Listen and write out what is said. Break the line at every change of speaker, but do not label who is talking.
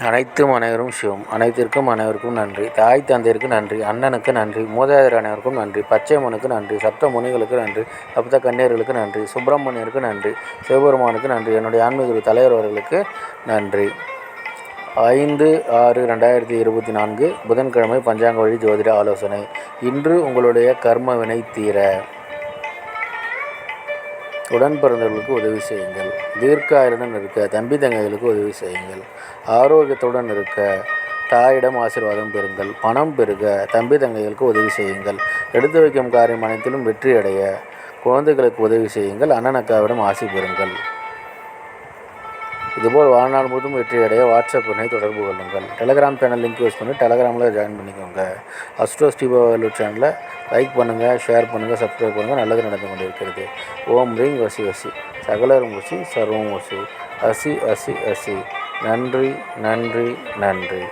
அனைத்தும் அனைவரும் சிவம். அனைத்திற்கும் அனைவருக்கும் நன்றி. தாய் தந்தையருக்கு நன்றி, அண்ணனுக்கு நன்றி, மூதாதையர் அனைவருக்கும் நன்றி, பச்சையம்மனுக்கு நன்றி, சப்த முனிகளுக்கு நன்றி, சப்த கன்னியர்களுக்கு நன்றி, சுப்பிரமணியருக்கு நன்றி, சிவபெருமானுக்கு நன்றி, என்னுடைய ஆன்மீக தலைவர் அவர்களுக்கு நன்றி. 5/6/2024 புதன்கிழமை பஞ்சாங்க வழி ஜோதிட ஆலோசனை. இன்று உங்களுடைய கர்ம வினை தீர உடன் பிறந்தவர்களுக்கு உதவி செய்யுங்கள். தீர்க்காயுடன் இருக்க தம்பி தங்கைகளுக்கு உதவி செய்யுங்கள். ஆரோக்கியத்துடன் இருக்க தாயிடம் ஆசீர்வாதம் பெறுங்கள். பணம் பெருக தம்பி தங்கைகளுக்கு உதவி செய்யுங்கள். எடுத்து வைக்கும் காரியம் அனைத்திலும் வெற்றி அடைய குழந்தைகளுக்கு உதவி செய்யுங்கள். அண்ணன் அக்காவிடம் ஆசி பெறுங்கள். இதுபோல் வாழ்நாள் முழுவதும் வெற்றி அடைய வாட்ஸ்அப் எண்ணை தொடர்பு கொள்ளுங்கள். டெலகிராம் சேனல் லிங்க் யூஸ் பண்ணி டெலகிராமில் ஜாயின் பண்ணிக்கோங்க. அஸ்ட்ரோ ஸ்ரீபாவேலூர் சேனலை லைக் பண்ணுங்கள், ஷேர் பண்ணுங்கள், சப்ஸ்கிரைப் பண்ணுங்கள். நல்லது நடந்து கொண்டிருக்கிறது. ஓம் ரீங் வசி வசி சகலரும் வசி சர்வம் வசி அசி அசி அசி. நன்றி நன்றி நன்றி.